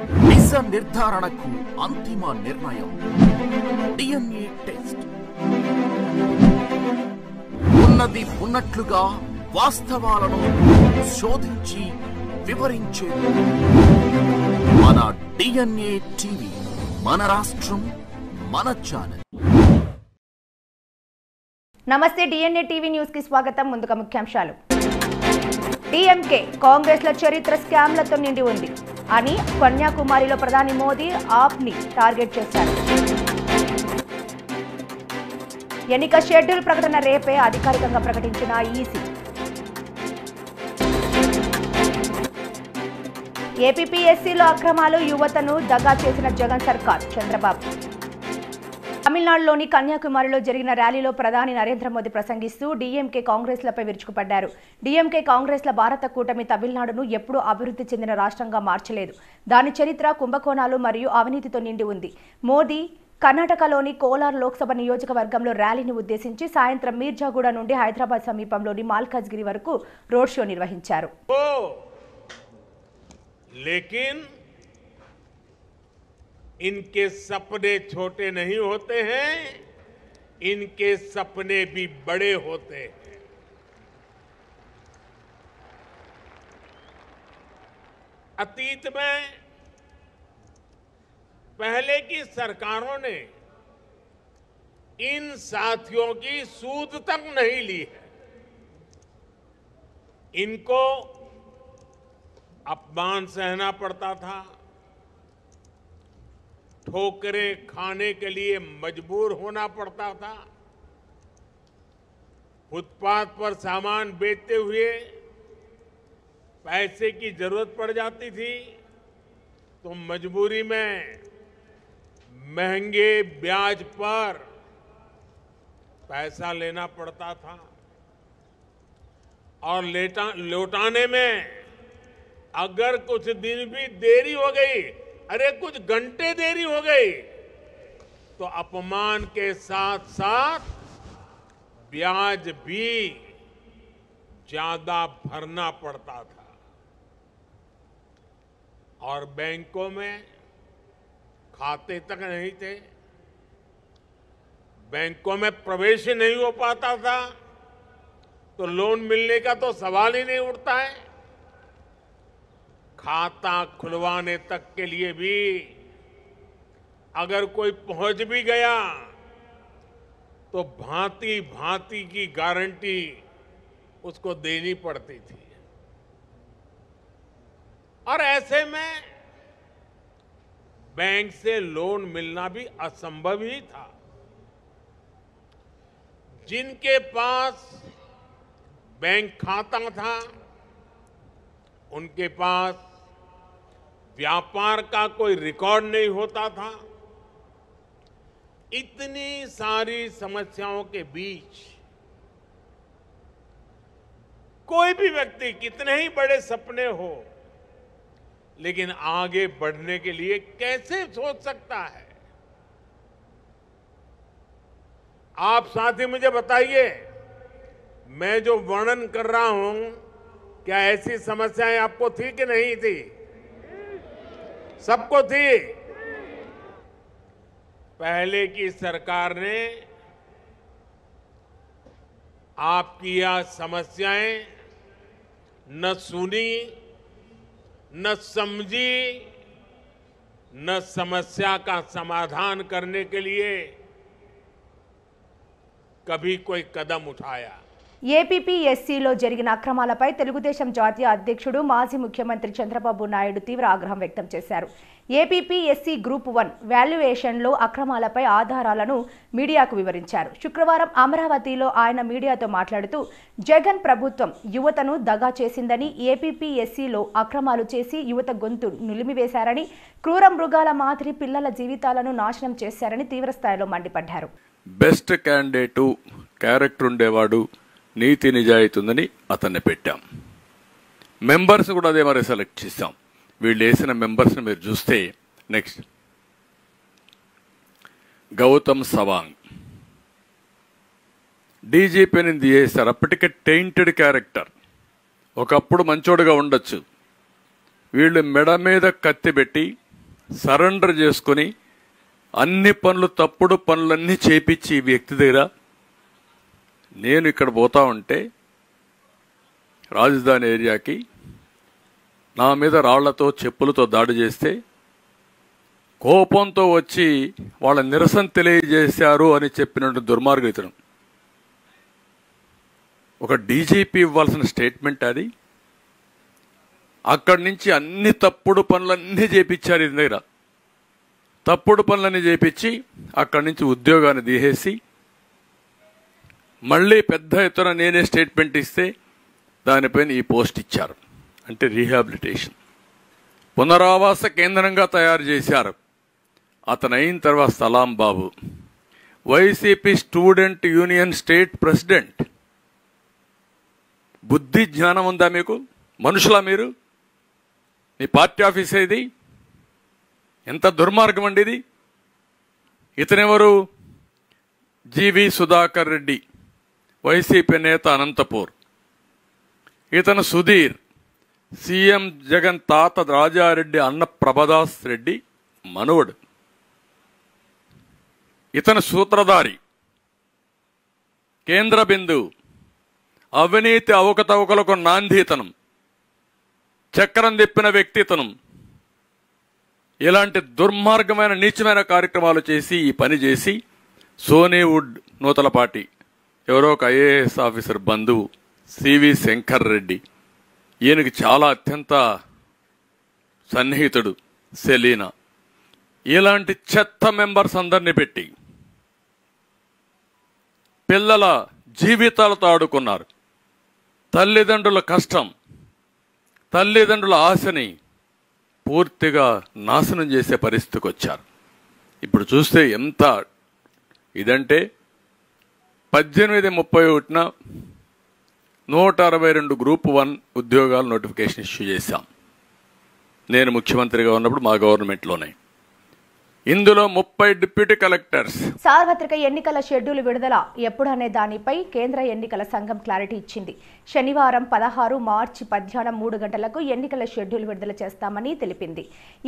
నిజ నిర్ధారణకు అంతిమ నిర్ణయం డిఎన్ఏ టెస్ట్. ఉన్నది ఉన్నట్లుగా వాస్తవాలను శోధించి వివరించే మన డిఎన్ఏ టీవీ, మన రాష్ట్రం, మన ఛానల్. నమస్తే, డిఎన్ఏ టీవీ న్యూస్ కి స్వాగతం. ముందుగా ముఖ్యాంశాలు. టీఎంకే కాంగ్రెస్ ల చరిత్ర స్కామ్లతో నిండి ఉంది అని కన్యాకుమారిలో ప్రధాని మోదీ ఆప్ ని టార్గెట్ చేశారు. ఎన్నిక షెడ్యూల్ ప్రకటన రేపే అధికారికంగా ప్రకటించిన ఈసీ. ఏపీపీఎస్సీలో అక్రమాలు, యువతను దగా చేసిన జగన్ సర్కార్ చంద్రబాబు. తమిళనాడులోని కన్యాకుమారిలో జరిగిన ర్యాలీలో ప్రధాని నరేంద్ర మోదీ ప్రసంగిస్తూ డీఎంకే కాంగ్రెస్లపై విరుచుకుపడ్డారు. డీఎంకే కాంగ్రెస్ల భారత కూటమి తమిళనాడును ఎప్పుడూ అభివృద్ధి చెందిన రాష్ట్రంగా మార్చలేదు. దాని చరిత్ర కుంభకోణాలు మరియు అవినీతితో నిండి ఉంది. మోదీ కర్ణాటకలోని కోలార్ లోక్సభ నియోజకవర్గంలో ర్యాలీని ఉద్దేశించి సాయంత్రం మీర్జాగూడ నుండి హైదరాబాద్ సమీపంలోని మాల్కాజ్గిరి వరకు రోడ్ షో నిర్వహించారు. लेकिन इनके सपने छोटे नहीं होते हैं, इनके सपने भी बड़े होते हैं. अतीत में पहले की सरकारों ने इन साथियों की सूद तक नहीं ली है. इनको अपमान सहना पड़ता था, ठोकरें खाने के लिए मजबूर होना पड़ता था, फुटपाथ पर सामान बेचते हुए पैसे की जरूरत पड़ जाती थी तो मजबूरी में महंगे ब्याज पर पैसा लेना पड़ता था और लौटाने में अगर कुछ दिन भी देरी हो गई, अरे कुछ घंटे देरी हो गई, तो अपमान के साथ साथ ब्याज भी ज्यादा भरना पड़ता था. और बैंकों में खाते तक नहीं थे, बैंकों में प्रवेश नहीं हो पाता था, तो लोन मिलने का तो सवाल ही नहीं उठता है. खाता खुलवाने तक के लिए भी अगर कोई पहुंच भी गया तो भांति भांति की गारंटी उसको देनी पड़ती थी. और ऐसे में बैंक से लोन मिलना भी असंभव ही था. जिनके पास बैंक खाता था उनके पास व्यापार का कोई रिकॉर्ड नहीं होता था. इतनी सारी समस्याओं के बीच कोई भी व्यक्ति कितने ही बड़े सपने हो, लेकिन आगे बढ़ने के लिए कैसे सोच सकता है? आप साथी मुझे बताइए, मैं जो वर्णन कर रहा हूं, क्या ऐसी समस्याएं आपको थी कि नहीं थी? सबको थी. पहले की सरकार ने आपकी यह समस्याएं न सुनी, न समझी, न समस्या का समाधान करने के लिए कभी कोई कदम उठाया. ఏపీపీఎస్సీలో జరిగిన అక్రమాలపై తెలుగుదేశం జాతీయ అధ్యక్షుడు మాజీ ముఖ్యమంత్రి చంద్రబాబు నాయుడు తీవ్ర ఆగ్రహం వ్యక్తం చేశారు. ఏపీపీఎస్సీ గ్రూప్ 1 వాల్యుయేషన్లో అక్రమాలపై ఆధారాలను మీడియాకు వివరించారు. శుక్రవారం అమరావతిలో ఆయన మీడియాతో మాట్లాడుతూ జగన్ ప్రభుత్వం యువతను దగా చేసిందని, ఏపీపీఎస్సీలో అక్రమాలు చేసి యువత గొంతు నులిమివేశారని, క్రూర మృగాల మాదిరి పిల్లల జీవితాలను నాశనం చేశారని తీవ్రస్థాయిలో మండిపడ్డారు. బెస్ట్ క్యాండిడేట్ క్యారెక్టర్ ఉండేవాడు, నీతి నిజాయితీ ఉందని అతన్ని పెట్టాం. మెంబర్స్ కూడా అదే మరి సెలెక్ట్ చేశాం. వీళ్ళు వేసిన మెంబర్స్ని మీరు చూస్తే నెక్స్ట్ గౌతమ్ సవాంగ్ డీజీపీని చేశారు. అప్పటికే టెయింటెడ్ క్యారెక్టర్, ఒకప్పుడు మంచోడుగా ఉండొచ్చు. వీళ్ళు మెడ మీద కత్తి పెట్టి సరెండర్ చేసుకొని అన్ని పనులు తప్పుడు పనులన్నీ చేపించి ఈ వ్యక్తి దగ్గర నేను ఇక్కడ పోతా ఉంటే రాజధాని ఏరియాకి నా మీద రాళ్లతో చెప్పులతో దాడి చేస్తే కోపంతో వచ్చి వాళ్ళ నిరసన తెలియజేశారు అని చెప్పినట్టు దుర్మార్గం ఇతను. ఒక డీజీపీ ఇవ్వాల్సిన స్టేట్మెంట్ అది. అక్కడి నుంచి అన్ని తప్పుడు పనులన్నీ చేపించారు ఇది దగ్గర. తప్పుడు పనులన్నీ చేపించి అక్కడి నుంచి ఉద్యోగాన్ని తీసేసి మళ్ళీ పెద్ద ఎత్తున నేనే స్టేట్మెంట్ ఇస్తే దానిపైన ఈ పోస్ట్ ఇచ్చారు. అంటే రీహాబిలిటేషన్ పునరావాస కేంద్రంగా తయారు చేశారు. అతను అయిన తర్వాత Salam Babu YCP student union state president. బుద్ధి జ్ఞానం ఉందా మీకు? మనుషులా మీరు? మీ పార్టీ ఆఫీస్ ఇది? ఎంత దుర్మార్గం అండి ఇది. ఇతనెవరు? జీవి సుధాకర్ రెడ్డి, వైసీపీ నేత, అనంతపూర్. ఇతను సుధీర్, సీఎం జగన్ తాత రాజారెడ్డి అన్న ప్రభదాస్ రెడ్డి మనవడు. ఇతను సూత్రధారి, కేంద్ర బిందువు, అవినీతి అవకతవకలకు నాందీతనం, చక్రం తిప్పిన వ్యక్తితనం. ఇలాంటి దుర్మార్గమైన నీచమైన కార్యక్రమాలు చేసి ఈ పని చేసి సోనీవుడ్ నూతలపాటి ఎవరో ఒక ఐఏఎస్ ఆఫీసర్ బంధువు సివి శంకర్ రెడ్డి, ఈయనకి చాలా అత్యంత సన్నిహితుడు సెలీనా. ఇలాంటి చెత్త మెంబర్స్ అందరినీ పెట్టి పిల్లల జీవితాలతో ఆడుకున్నారు. తల్లిదండ్రుల కష్టం, తల్లిదండ్రుల ఆశని పూర్తిగా నాశనం చేసే పరిస్థితికి వచ్చారు. ఇప్పుడు చూస్తే ఎంత ఇదంటే 18/31 162 గ్రూప్ 1 ఉద్యోగాల నోటిఫికేషన్ ఇష్యూ చేశాం. నేను ముఖ్యమంత్రిగా ఉన్నప్పుడు మా గవర్నమెంట్లోనే. ఇందులో 30 డిప్యూటీ కలెక్టర్స్. సార్వత్రిక ఎన్నికల షెడ్యూల్ విడుదల ఎప్పుడనే దానిపై కేంద్ర ఎన్నికల సంఘం క్లారిటీ ఇచ్చింది. శనివారం 16 మార్చి మధ్యాహ్నం 3 గంటలకు ఎన్నికల షెడ్యూల్ విడుదల చేస్తామని తెలిపింది.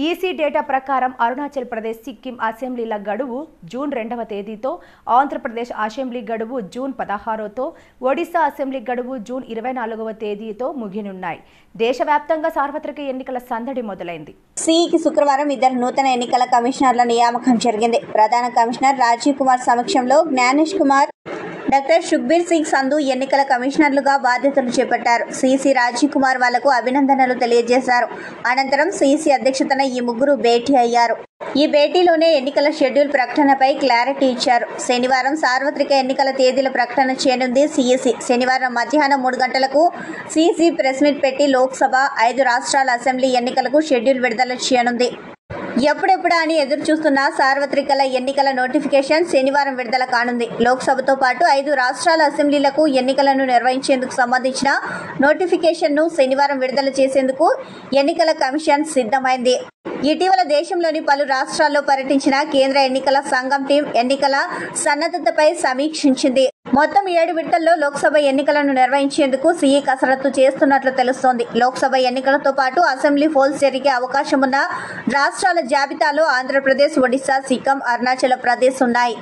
ఈసీ డేటా ప్రకారం అరుణాచల్ ప్రదేశ్, సిక్కిం అసెంబ్లీల గడువు జూన్ 2వ తేదీతో, ఆంధ్రప్రదేశ్ అసెంబ్లీ గడువు జూన్ 16తో, ఒడిశా అసెంబ్లీ గడువు జూన్ 24వ తేదీతో ముగినున్నాయి. దేశవ్యాప్తంగా సార్వత్రిక ఎన్నికల సందడి మొదలైంది. సిఈకి శుక్రవారం 2 నూతన ఎన్నికల కమిషనర్ల నియామకం జరిగింది. ప్రధాన కమిషనర్ రాజీవ్ కుమార్ సమక్షంలో జ్ఞానేష్ కుమార్, డాక్టర్ సుఖ్బీర్ సింగ్ సంధు ఎన్నికల కమిషనర్లుగా బాధ్యతలు చేపట్టారు. సిసి రాజీవ్ కుమార్ వాళ్లకు అభినందనలు తెలియజేశారు. అనంతరం సిసి అధ్యక్షతన ఈ ముగ్గురు భేటీ అయ్యారు. ఈ భేటీలోనే ఎన్నికల షెడ్యూల్ ప్రకటనపై క్లారిటీ ఇచ్చారు. శనివారం సార్వత్రిక ఎన్నికల తేదీల ప్రకటన చేయనుంది సిఈసి. శనివారం మధ్యాహ్నం 3 గంటలకు సిఈసి ప్రెస్ మీట్ పెట్టి లోక్సభ, 5 రాష్ట్రాల అసెంబ్లీ ఎన్నికలకు షెడ్యూల్ విడుదల చేయనుంది. ఎప్పుడెప్పుడా అని ఎదురు చూస్తున్న సార్వత్రికల ఎన్నికల నోటిఫికేషన్ శనివారం విడుదల కానుంది. లోక్సభతో పాటు 5 రాష్ట్రాల అసెంబ్లీలకు ఎన్నికలను నిర్వహించేందుకు సంబంధించిన నోటిఫికేషన్ను శనివారం విడుదల చేసేందుకు ఎన్నికల కమిషన్ సిద్ధమైంది. ఇటీవల దేశంలోని పలు రాష్ట్రాల్లో పర్యటించిన కేంద్ర ఎన్నికల సంఘం టీం ఎన్నికల సన్నద్ధతపై సమీక్షించింది. మొత్తం 7 విడతల్లో లోక్సభ ఎన్నికలను నిర్వహించేందుకు సిఈ కసరత్తు చేస్తున్నట్లు తెలుస్తోంది. లోక్సభ ఎన్నికలతో పాటు అసెంబ్లీ పోల్స్ జరిగే అవకాశం ఉన్న రాష్ట్రాల జాబితాలో ఆంధ్రప్రదేశ్, ఒడిశా, సిక్కిం, అరుణాచల్ ప్రదేశ్ ఉన్నాయి.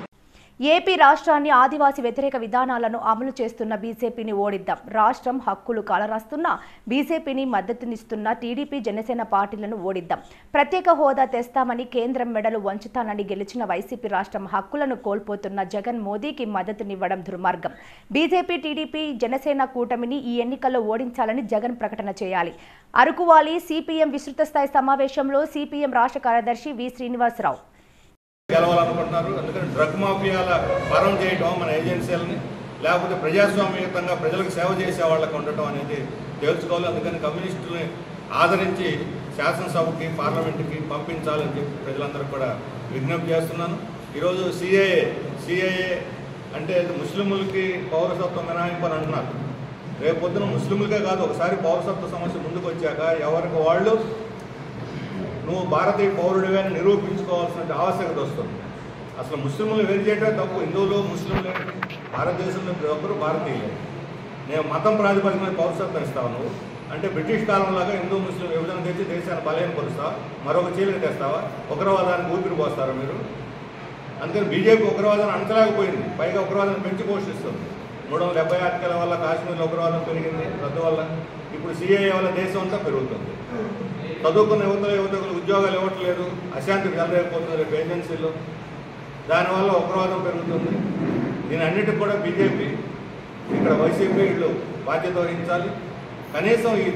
ఏపీ రాష్ట్రాన్ని ఆదివాసీ వ్యతిరేక విధానాలను అమలు చేస్తున్న బీజేపీని ఓడిద్దాం. రాష్ట్రం హక్కులు కాలరాస్తున్న బీజేపీని మద్దతునిస్తున్న టీడీపీ, జనసేన పార్టీలను ఓడిద్దాం. ప్రత్యేక హోదా తెస్తామని కేంద్రం మెడలు వంచుతానని గెలిచిన వైసీపీ రాష్ట్రం హక్కులను కోల్పోతున్న జగన్ మోదీకి మద్దతునివ్వడం దుర్మార్గం. బీజేపీ, టీడీపీ, జనసేన కూటమిని ఈ ఎన్నికల్లో ఓడించాలని జగన్ ప్రకటన చేయాలి. అరకువాలి సిపిఎం విస్తృత స్థాయి సమావేశంలో సిపిఎం రాష్ట్ర కార్యదర్శి వి శ్రీనివాసరావు గెలవాలనుకుంటున్నారు. అందుకని డ్రగ్ మాఫియాల పరం చేయటం, మన ఏజెన్సీలని, లేకపోతే ప్రజాస్వామ్యయుతంగా ప్రజలకు సేవ చేసే వాళ్ళకి ఉండటం అనేది తెలుసుకోవాలి. అందుకని కమ్యూనిస్టులని ఆదరించి శాసనసభకి, పార్లమెంటుకి పంపించాలని చెప్పి ప్రజలందరూ కూడా విజ్ఞప్తి చేస్తున్నాను. ఈరోజు సిఏఏ అంటే ముస్లింలకి పౌరసత్వం మినహాయింపు అని అంటున్నారు. రేపు పొద్దున ముస్లింలకే కాదు, ఒకసారి పౌరసత్వ సమస్య ముందుకు వచ్చాక ఎవరికి వాళ్ళు నువ్వు భారతీయ పౌరుడివే అని నిరూపించుకోవాల్సిన ఆవశ్యకత వస్తుంది. అసలు ముస్లింలు వేరు చేయటమే తప్పు. హిందువులు, ముస్లింలు భారతదేశంలో ఒకరు భారతీయులే. నేను మతం ప్రాతిపదికన పౌరసత్వం ఇస్తావు. నువ్వు అంటే బ్రిటిష్ కాలంలాగా హిందూ ముస్లిం విభజన తెచ్చి దేశాన్ని బలహీనపరుస్తావా, మరొక చీలిక తెస్తావా, ఉగ్రవాదానికి ఊపిరి పోస్తారా మీరు? అందుకని బీజేపీ ఉగ్రవాదాన్ని అంచలేకపోయింది, పైగా ఉగ్రవాదాన్ని పెంచి పోషిస్తుంది. 370 ఆర్టికల వల్ల కాశ్మీర్లో ఉగ్రవాదం పెరిగింది, రద్దు వల్ల. ఇప్పుడు సిఏఏ వల్ల దేశం అంతా పెరుగుతుంది. చదువుకున్న యువతలకు ఉద్యోగాలు ఇవ్వట్లేదు, అశాంతి చెలరైపోతుంది రేపు ఏజెన్సీలో, దానివల్ల ఉగ్రవాదం పెరుగుతుంది. దీని అన్నిటికి కూడా బీజేపీ ఇక్కడ వైసీపీ వీళ్ళు బాధ్యత వహించాలి. కనీసం ఈ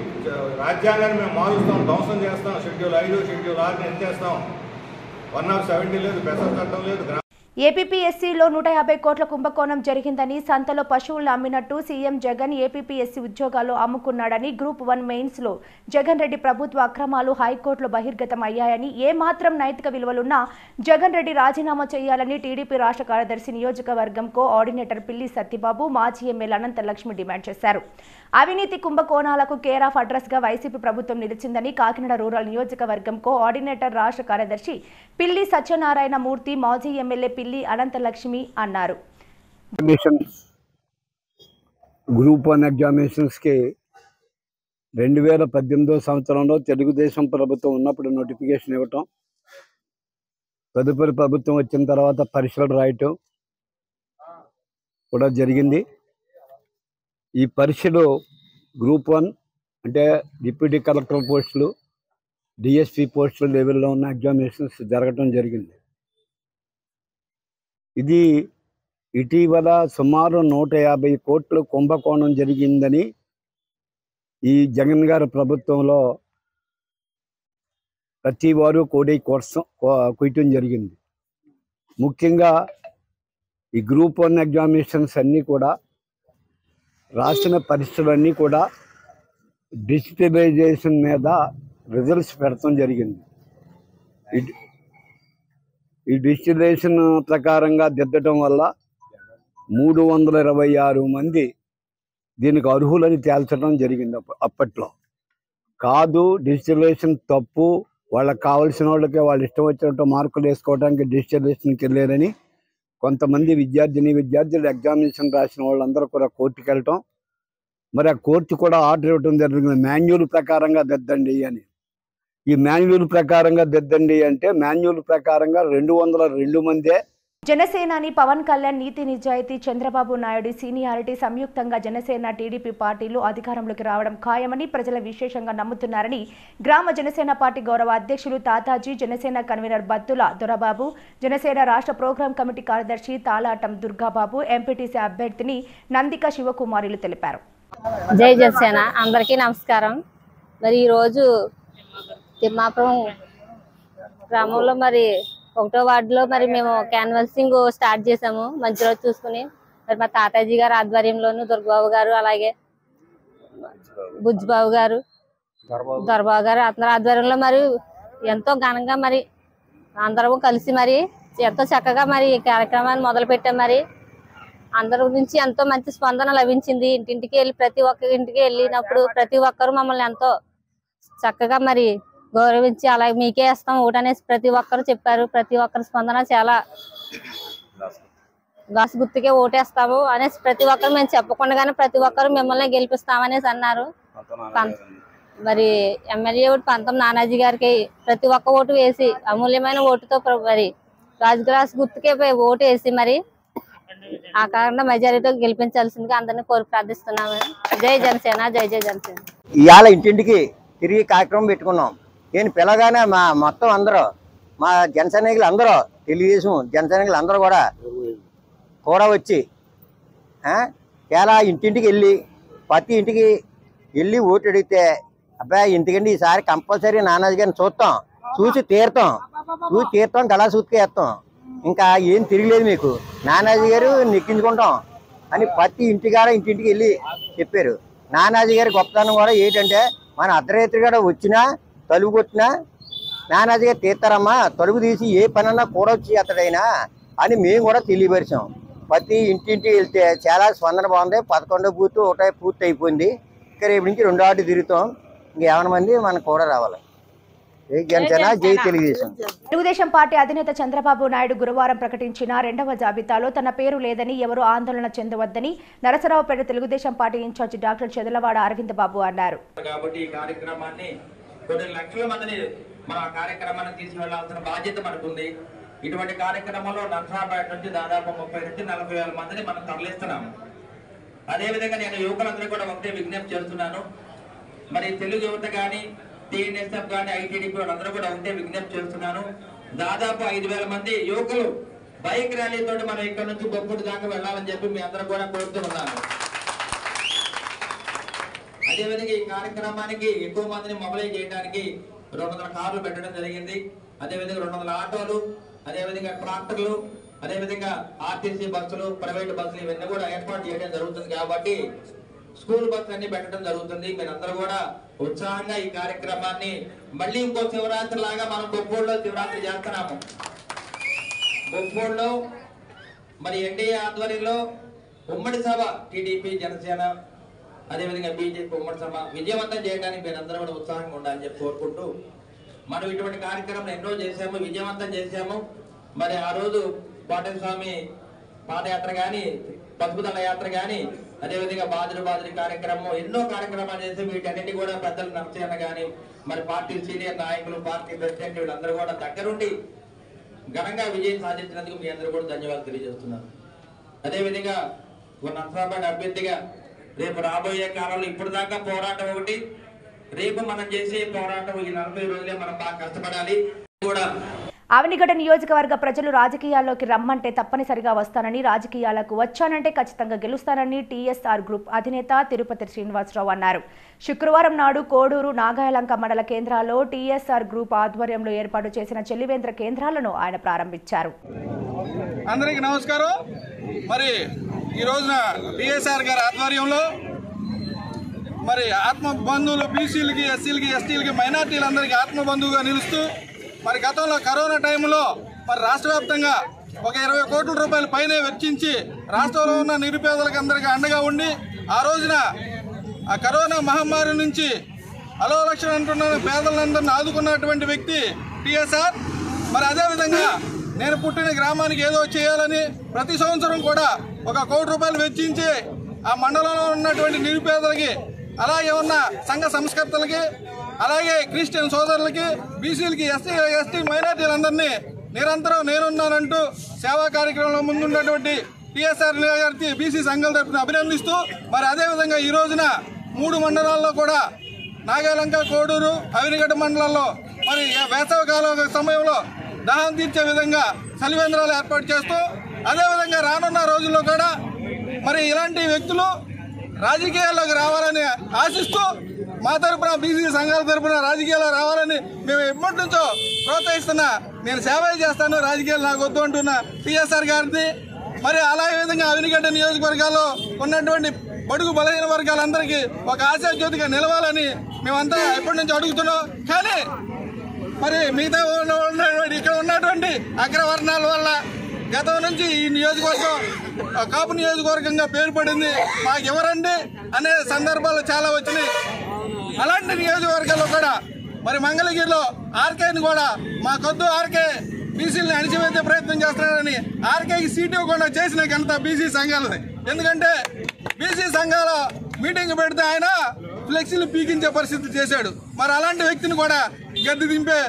రాజ్యాంగాన్ని మేము మారుస్తాం, ధ్వంసం చేస్తాం, షెడ్యూల్ 5, షెడ్యూల్ 6ని ఎత్తేస్తాం, 170 లేదు, పెసర చట్టం లేదు. ఏపీపీఎస్సీలో 150 కోట్ల కుంభకోణం జరిగిందని, సంతలో పశువులను అమ్మినట్టు సీఎం జగన్ ఏపీపీఎస్సీ ఉద్యోగాలు అమ్ముకున్నాడని, గ్రూప్ 1 మెయిన్స్ లో జగన్ రెడ్డి ప్రభుత్వ అక్రమాలు హైకోర్టులో బహిర్గతం అయ్యాయని, ఏమాత్రం నైతిక విలువలున్నా జగన్ రెడ్డి రాజీనామా చేయాలని టీడీపీ రాష్ట్ర కార్యదర్శి నియోజకవర్గం కోఆర్డినేటర్ పిల్లి సత్యబాబు, మాజీ ఎమ్మెల్యే అనంతలక్ష్మి డిమాండ్ చేశారు. అవినీతి కుంభకోణాలకు కేర్ ఆఫ్ అడ్రస్ గా వైసీపీ ప్రభుత్వం నిలిచిందని కాకినాడ రూరల్ నియోజకవర్గం కోఆర్డినేటర్ రాష్ట్ర కార్యదర్శి పిల్లి సత్యనారాయణ మూర్తి, మాజీ ఎమ్మెల్యే పిల్లి అనంతలక్ష్మి అన్నారు. గ్రూప్ 1 ఎగ్జామినేషన్స్ కి 2018 సంవత్సరంలో తెలుగుదేశం ప్రభుత్వం ఉన్నప్పుడు నోటిఫికేషన్ ఇవ్వటం, తదుపరి ప్రభుత్వం వచ్చిన తర్వాత పరీక్షలు రాయటం కూడా జరిగింది. ఈ పరీక్షలో గ్రూప్ 1 అంటే డిప్యూటీ కలెక్టర్ పోస్టులు, డిఎస్పీ పోస్టుల లెవెల్లో ఉన్న ఎగ్జామినేషన్స్ జరగటం జరిగింది. ఇది ఇటీవల సుమారు 150 కోట్ల కుంభకోణం జరిగిందని ఈ జగన్ గారి ప్రభుత్వంలో ప్రతి వారు కొయ్యటం జరిగింది. ముఖ్యంగా ఈ గ్రూప్ 1 ఎగ్జామినేషన్స్ అన్నీ కూడా, రాసిన పరీక్షలన్నీ కూడా డిజిటలైజేషన్ మీద రిజల్ట్స్ పెడతాం జరిగింది. ఈ డిజిటలైజేషన్ ప్రకారంగా దిద్దటం వల్ల 326 మంది దీనికి అర్హులని తేల్చడం జరిగింది. అప్పట్లో కాదు, డిజిటలైజేషన్ తప్పు, వాళ్ళకి కావాల్సిన వాళ్ళకి వాళ్ళు ఇష్టం వచ్చినట్టు మార్కులు వేసుకోవడానికి డిజిటలైజేషన్కి వెళ్ళారని కొంతమంది విద్యార్థులు ఎగ్జామినేషన్ రాసిన వాళ్ళందరూ కూడా కోర్టుకు వెళ్ళటం, మరి ఆ కోర్టు కూడా ఆర్డర్ ఇవ్వడం జరిగింది, మాన్యువల్ ప్రకారంగా దిద్దండి అని. ఈ మాన్యువల్ ప్రకారంగా దిద్దండి అంటే మాన్యువల్ ప్రకారంగా 202 మందే. జనసేనాని పవన్ కళ్యాణ్ నీతి నిజాయితీ, చంద్రబాబు నాయుడు సీనియారిటీ సంయుక్తంగా జనసేన టీడీపీ పార్టీలు అధికారంలోకి రావడం ఖాయమని ప్రజలు విశేషంగా నమ్ముతున్నారని గ్రామ జనసేన పార్టీ గౌరవ అధ్యక్షులు తాతాజీ, జనసేన కన్వీనర్ బత్తుల దొరబాబు, జనసేన రాష్ట్ర ప్రోగ్రాం కమిటీ కార్యదర్శి తాలాటం దుర్గాబాబు, ఎంపీటీసీ అభ్యర్థిని నందిక శివకుమారులు తెలిపారు. జై జనసేన, అందరికీ నమస్కారం. మరి ఈరోజు తిమ్మాపురం గ్రామంలో మరి 1వ వార్డులో మరి మేము క్యాన్వాసింగ్ స్టార్ట్ చేసాము. మంచి రోజు చూసుకుని మరి మా తాతాజీ గారు ఆధ్వర్యంలోను, దుర్గబాబు గారు, అలాగే బుజ్జిబాబు గారు, దొరబాబు గారు అందరి ఆధ్వర్యంలో మరి ఎంతో ఘనంగా మరి అందరము కలిసి మరి ఎంతో చక్కగా మరి ఈ కార్యక్రమాన్ని మొదలు పెట్టాం. మరి అందరి నుంచి ఎంతో మంచి స్పందన లభించింది. ఇంటింటికి వెళ్ళి ప్రతి ఒక్క ఇంటికి వెళ్ళినప్పుడు ప్రతి ఒక్కరు మమ్మల్ని ఎంతో చక్కగా మరి గౌరవించి, అలాగే మీకే ఇస్తాం ఓటు అనేసి ప్రతి ఒక్కరు చెప్పారు. ప్రతి ఒక్కరి స్పందన చాలా గాసు గుర్తుకే ఓటేస్తాము అనేసి ప్రతి ఒక్కరు మేము చెప్పకుండానే ప్రతి ఒక్కరు మిమ్మల్ని గెలిపిస్తామనేసి అన్నారు. మరి ఎమ్మెల్యే ఓటు పంతం నానాజీ గారికి ప్రతి ఒక్క ఓటు వేసి అమూల్యమైన ఓటుతో మరి రాజగ్రాస్ గుర్తుకే ఓటు వేసి మరి ఆ కారణంగా మెజారిటీతో గెలిపించాల్సిందిగా అందరినీ కోరి ప్రార్థిస్తున్నాము. జై జనసేన, జై జై జనసేన. ఇవాళ ఇంటింటికి తిరిగి కార్యక్రమం పెట్టుకున్నాం. నేను పిల్లగానే మా మొత్తం అందరూ మా జనసైనికులు అందరూ, తెలుగుదేశం జనసైనికులు అందరూ కూడా వచ్చి ఇలా ఇంటింటికి వెళ్ళి ప్రతి ఇంటికి వెళ్ళి ఓటు అడిగితే, అబ్బాయి ఎందుకంటే ఈసారి కంపల్సరీ నానాజీ గారిని చూసి తీరుతాం గలా సూతికి వేస్తాం, ఇంకా ఏం తిరగలేదు మీకు, నానాజీ గారు నెక్కించుకుంటాం అని ప్రతి ఇంటింటికి వెళ్ళి చెప్పారు. నానాజీ గారి గొప్పతనం కూడా ఏంటంటే, మన అర్ధరాత్రి కూడా వచ్చినా తలుపు కొట్టినా నానాజీ గారు తీస్తారమ్మా, తలుపు తీసి ఏ పనన్నా కూడా వచ్చి అతడైనా అని మేము కూడా తెలియపరిచాం. ప్రతి ఇంటింటికి వెళ్తే చాలా స్పందన బాగుంది. 11వ బూత్ ఒకటే పూర్తి అయిపోయింది. ఇంకా రేపు నుంచి 2 ఆర్డు తిరుగుతాం. ఇంకేమైనా మంది మనకు కూడా రావాలి. జై జనసేన, జై తెలుగుదేశం. తెలుగుదేశం పార్టీ అధినేత చంద్రబాబు నాయుడు గురువారం ప్రకటించిన 2వ జాబితాలో తన పేరు లేదని ఎవరూ ఆందోళన చెందవద్దని Narasaraopet Telugu Desam party incharge doctor Chedalavada Aravind Babu అన్నారు. కాబట్టి ఈ కార్యక్రమాన్ని కొన్ని లక్షల మందిని మన కార్యక్రమాన్ని తీసుకువెళ్లాల్సిన బాధ్యత మనకుంది. ఇటువంటి కార్యక్రమంలో నరసరావుపేట నుంచి దాదాపు 30 నుంచి 40 వేల మందిని మనం తరలిస్తున్నాము. అదేవిధంగా నేను యువకులందరూ కూడా ఒకటే విజ్ఞప్తి చేస్తున్నాను. మరి తెలుగు యువత కానీ, టీఎన్ఎస్ఎఫ్ కానీ, ఐటీడీపీ వాళ్ళందరూ కూడా ఒకటే విజ్ఞప్తి చేస్తున్నాను. దాదాపు 5,000 మంది యువకులు బైక్ ర్యాలీతో మనం ఇక్కడ నుంచి బొప్పుడు దాకా వెళ్ళాలని చెప్పి మీ అందరూ కూడా కోరుతూ ఉన్నాను. అదేవిధంగా ఈ కార్యక్రమానికి ఎక్కువ మందిని మొబైలైజ్ చేయడానికి 200 కార్లు పెట్టడం జరిగింది. అదేవిధంగా 200 ఆటోలు, అదేవిధంగా ట్రాక్టర్లు, అదేవిధంగా ఆర్టీసీ బస్సులు, ప్రైవేట్ బస్సులు ఇవన్నీ కూడా ఏర్పాటు చేయడం జరుగుతుంది. కాబట్టి స్కూల్ బస్సులు అన్ని పెట్టడం జరుగుతుంది. మీరందరూ కూడా ఉత్సాహంగా ఈ కార్యక్రమాన్ని మళ్ళీ ఇంకో శివరాత్రి లాగా మనం బొప్పూడులో శివరాత్రి చేస్తున్నాము. బొప్పూడులో మరి ఎన్డీఏ ఆధ్వర్యంలో ఉమ్మడి సభ టీడీపీ, జనసేన, అదేవిధంగా బీజేపీ ఉమ్మడి సభ విజయవంతం చేయడానికి మీరందరూ కూడా ఉత్సాహంగా ఉండాలని చెప్పి కోరుకుంటూ, మనం ఇటువంటి కార్యక్రమం ఎన్నో చేశాము, విజయవంతం చేశాము. మరి ఆ రోజు కోటేశ్వర స్వామి పాదయాత్ర కానీ, పసుపుదల యాత్ర కానీ, అదేవిధంగా బాదురి కార్యక్రమం, ఎన్నో కార్యక్రమాలు చేసి వీటన్నిటి కూడా పెద్దలు నరసయ్య కానీ, మరి పార్టీ సీనియర్ నాయకులు, పార్టీ ప్రెసిడెంట్ వీళ్ళందరూ కూడా దగ్గరుండి ఘనంగా విజయం సాధించినందుకు మీ అందరూ కూడా ధన్యవాదాలు తెలియజేస్తున్నారు. అదేవిధంగా నరసరావుపేట అభ్యర్థిగా రేపు రాబోయే కాలంలో ఇప్పుడు దాకా పోరాటం ఒకటి, రేపు మనం చేసే పోరాటం ఈ 40 రోజులే మనం బాగా కష్టపడాలి. కూడా ఆవినిగడ్డ నియోజకవర్గ ప్రజలు రాజకీయాల్లోకి రమ్మంటే తప్పనిసరిగా వస్తానని, రాజకీయాలకు వచ్చానంటే ఖచ్చితంగా గెలుస్తానని టీఎస్ఆర్ గ్రూప్ అధినేత తిరుపతి శ్రీనివాసరావు అన్నారు. శుక్రవారం నాడు కోడూరు, నాగాయలంక మండల కేంద్రాల్లో టీఎస్ఆర్ గ్రూప్ ఆధ్వర్యంలో ఏర్పాటు చేసిన చెల్లివేంద్ర కేంద్రాలను ఆయన ప్రారంభించారు. అందరికీ నమస్కారం. మరి ఈ రోజున టీఎస్ఆర్ గారి ఆధ్వర్యంలో మరి ఆత్మ బంధువులు బీసీలకి, ఎస్సీలకి, ఎస్టీలకి, మైనార్టీలందరికీ ఆత్మ బంధువుగా నిలుస్తూ మరి గతంలో కరోనా టైంలో మరి రాష్ట్ర వ్యాప్తంగా ఒక 20 కోట్ల రూపాయల పైనే వెచ్చించి రాష్ట్రంలో ఉన్న నిరుపేదలకు అందరికీ అండగా ఉండి ఆ రోజున ఆ కరోనా మహమ్మారి నుంచి అలోలక్షణ అంటున్న పేదలందరినీ ఆదుకున్నటువంటి వ్యక్తి టీఎస్ఆర్. మరి అదేవిధంగా నేను పుట్టిన గ్రామానికి ఏదో చేయాలని ప్రతి సంవత్సరం కూడా 1 కోటి రూపాయలు వెచ్చించి ఆ మండలంలో ఉన్నటువంటి నిరుపేదలకి, అలాగే ఉన్న సంఘ సంస్కర్తలకి, అలాగే క్రిస్టియన్ సోదరులకి, బీసీలకి, ఎస్టీ మైనార్టీలందరినీ నిరంతరం నేనున్నానంటూ సేవా కార్యక్రమంలో ముందున్నటువంటి టీఎస్ఆర్ గారికి బీసీ సంఘాల తరఫున అభినందిస్తూ, మరి అదేవిధంగా ఈ రోజున 3 మండలాల్లో కూడా నాగాలంక, కోడూరు, అవినిగడ్డ మండలాల్లో మరి వేసవికాల సమయంలో దాహం తీర్చే విధంగా చలివేంద్రాలు ఏర్పాటు చేస్తూ, అదేవిధంగా రానున్న రోజుల్లో కూడా మరి ఇలాంటి వ్యక్తులు రాజకీయాల్లోకి రావాలని ఆశిస్తూ మా తరఫున బీసీ సంఘాల తరఫున రాజకీయాల్లో రావాలని మేము ఎప్పటి నుంచో ప్రోత్సహిస్తున్నా. నేను సేవ చేస్తాను, రాజకీయాలు నాకు వద్దు అంటున్న టీఎస్ఆర్ గారిని, మరి అలాగే విధంగా అవినిగడ్డ నియోజకవర్గాల్లో ఉన్నటువంటి బడుగు బలహీన వర్గాలందరికీ ఒక ఆశాజ్యోతిగా నిలవాలని మేమంతా ఎప్పటి నుంచి అడుగుతున్నాం. కానీ మరి మిగతా ఇక్కడ ఉన్నటువంటి అగ్రవర్ణాల వల్ల గతం నుంచి ఈ నియోజకవర్గం కాపు నియోజకవర్గంగా పేరు పడింది. మాకు ఎవరండి అనే సందర్భాలు చాలా వచ్చినాయి. అలాంటి నియోజకవర్గాల్లో కూడా మరి మంగళగిరిలో ఆర్కేని కూడా మాకొద్దు, ఆర్కే బీసీలని అణిచివేసే ప్రయత్నం చేస్తున్నారని ఆర్కేకి సీట్ ఇవ్వకుండా చేసిన ఘనత బీసీ సంఘాలది. ఎందుకంటే బీసీ సంఘాల మీటింగ్ పెడితే ఆయన ఫ్లెక్సీలు పీకించే పరిస్థితి చేశాడు. మరి అలాంటి వ్యక్తిని కూడా గద్దె దింపే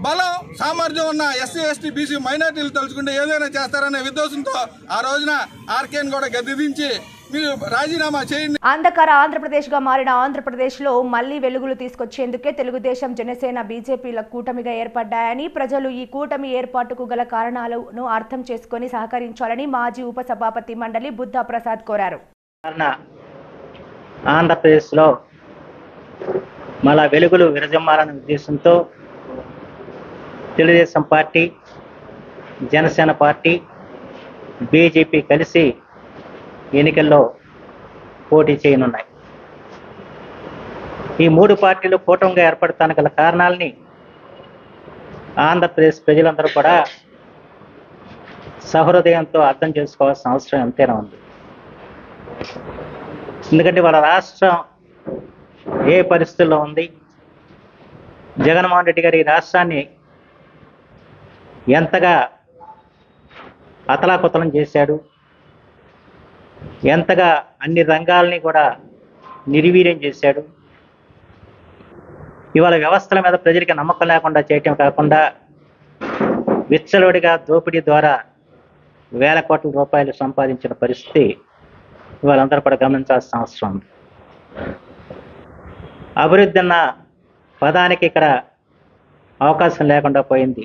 బలం, సామర్థ్యం ఉన్న ఎస్సీ, ఎస్టీ, బీసీ మైనార్టీలు తలుచుకుంటే ఏదైనా చేస్తారనే ఉద్దేశంతో ఆ రోజున ఆర్కేని కూడా గద్దె దించి మీరు రాజీనామా చేయండి. అంధకార ఆంధ్రప్రదేశ్గా మారిన ఆంధ్రప్రదేశ్లో మళ్లీ వెలుగులు తీసుకొచ్చేందుకే తెలుగుదేశం, జనసేన, బీజేపీల కూటమిగా ఏర్పడ్డాయని, ప్రజలు ఈ కూటమి ఏర్పాటుకు గల కారణాలను అర్థం చేసుకుని సహకరించాలని మాజీ ఉపసభాపతి మండలి బుద్ధా ప్రసాద్ కోరారు. ఆంధ్రప్రదేశ్లో మళ్ళా వెలుగులు విరజమ్మాలనే ఉద్దేశంతో Telugu Desam party, Janasena party, BJP కలిసి ఎన్నికల్లో పోటీ చేయనున్నాయి. ఈ 3 పార్టీలు కూటమిగా ఏర్పడటానికి గల కారణాలని ఆంధ్రప్రదేశ్ ప్రజలందరూ కూడా సహృదయంతో అర్థం చేసుకోవాల్సిన అవసరం ఎంతైనా ఉంది. ఎందుకంటే వాళ్ళ రాష్ట్రం ఏ పరిస్థితుల్లో ఉంది, జగన్మోహన్ రెడ్డి గారి రాష్ట్రాన్ని ఎంతగా అతలాకుతలం చేశాడు, ఎంతగా అన్ని రంగాల్ని కూడా నిర్వీర్యం చేశాడు. ఇవాళ వ్యవస్థల మీద ప్రజలకి నమ్మకం లేకుండా చేయటం కాకుండా విచ్చలవిడిగా దోపిడీ ద్వారా వేల కోట్ల రూపాయలు సంపాదించిన పరిస్థితి ఇవాళందరూ కూడా గమనించాల్సిన అవసరం ఉంది. అభివృద్ధి అన్న పదానికి ఇక్కడ అవకాశం లేకుండా పోయింది.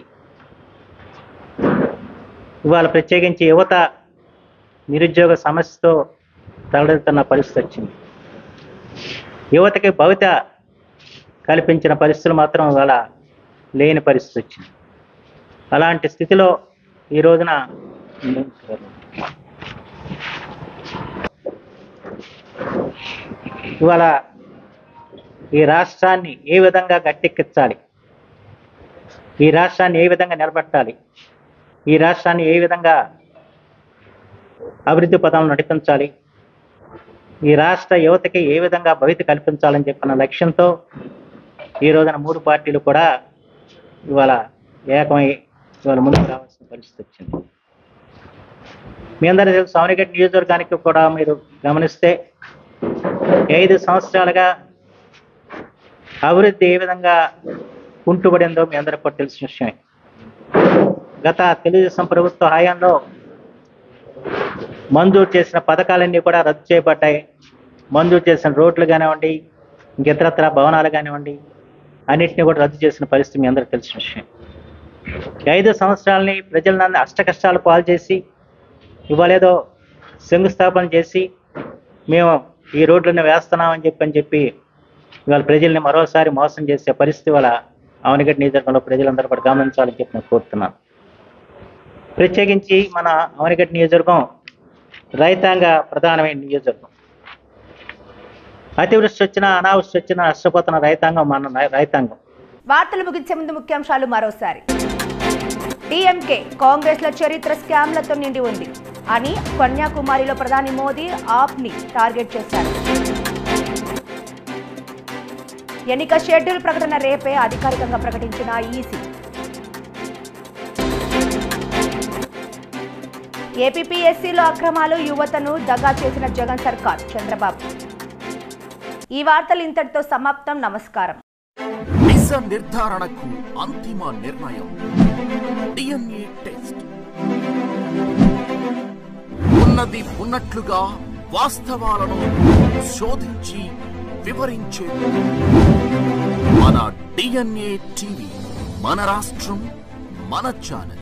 ఇవాళ ప్రత్యేకించి యువత నిరుద్యోగ సమస్యతో తలెత్తుతున్న పరిస్థితి వచ్చింది. యువతకి భవిత కల్పించిన పరిస్థితులు మాత్రం ఇవాళ లేని పరిస్థితి వచ్చింది. అలాంటి స్థితిలో ఈ రోజున ఇవాళ ఈ రాష్ట్రాన్ని ఏ విధంగా గట్టెక్కించాలి, ఈ రాష్ట్రాన్ని ఏ విధంగా నిలబెట్టాలి, ఈ రాష్ట్రాన్ని ఏ విధంగా అభివృద్ధి పదంలో నడిపించాలి, ఈ రాష్ట్ర యువతకి ఏ విధంగా భవిత కల్పించాలని చెప్పిన లక్ష్యంతో ఈ రోజున 3 పార్టీలు కూడా ఇవాళ ఏకమై ఇవాళ ముందుకు రావాల్సిన పరిస్థితి వచ్చింది. మీ అందరూ తెలుసు, అవనిగడ్డ నియోజకవర్గానికి కూడా మీరు గమనిస్తే 5 సంవత్సరాలుగా అభివృద్ధి ఏ విధంగా కుంటుపడిందో మీ అందరికీ కూడా తెలిసిన విషయమే. గత తెలుగుదేశం ప్రభుత్వ హయాంలో మంజూరు చేసిన పథకాలన్నీ కూడా రద్దు చేయబడ్డాయి. మంజూరు చేసిన రోడ్లు కానివ్వండి, ఇతరత్ర భవనాలు కానివ్వండి, అన్నింటినీ కూడా రద్దు చేసిన పరిస్థితి మీ అందరికీ తెలిసిన విషయం. 5 సంవత్సరాలని ప్రజలందరినీ అష్టకష్టాలు పాలు చేసి ఇవాళ ఏదో శంకుస్థాపన చేసి మేము ఈ రోడ్లను వేస్తున్నామని చెప్పి ఇవాళ ప్రజల్ని మరోసారి మోసం చేసే పరిస్థితి వాళ్ళ అవనిగడ్డ నియోజకవర్గంలో ప్రజలందరూ కూడా గమనించాలని చెప్పి నేను కోరుతున్నాను. ప్రత్యేకించి మన అవనిగడ్డ నియోజకవర్గం రైతాంగ ప్రధానమైన నియోజకవర్గం. అతివృష్టి వచ్చినా అనావృష్టి వచ్చినా నష్టపోతున్న రైతాంగం మన రైతాంగం. వార్తలు ముగించే ముందు ముఖ్యాంశాలు మరోసారి. డిఎంకే కాంగ్రెస్ లో చరిత్ర స్కామ్లతో నిండి ఉంది అని కన్యాకుమారిలో ప్రధాని మోదీ ఆప్ ని టార్గెట్ చేశారు. ఎన్నిక షెడ్యూల్ ప్రకటన రేపే అధికారికంగా ప్రకటించిన ఈసీ. ఏపీపీఎస్సీలో అక్రమాలు, యువతను దగా చేసిన జగన్ సర్కార్ చంద్రబాబు. ఈ వార్తలు ఇంతటితో సమాప్తం. నమస్కారం. నిజ నిర్ధారణకు అంతిమ నిర్ణయం డిఎన్ఏ టెస్ట్. ఉన్నది ఉన్నట్లుగా వాస్తవాలను శోధించి వివరించే మన డిఎన్ఏ టీవీ, మన రాష్ట్రం, మన ఛానల్.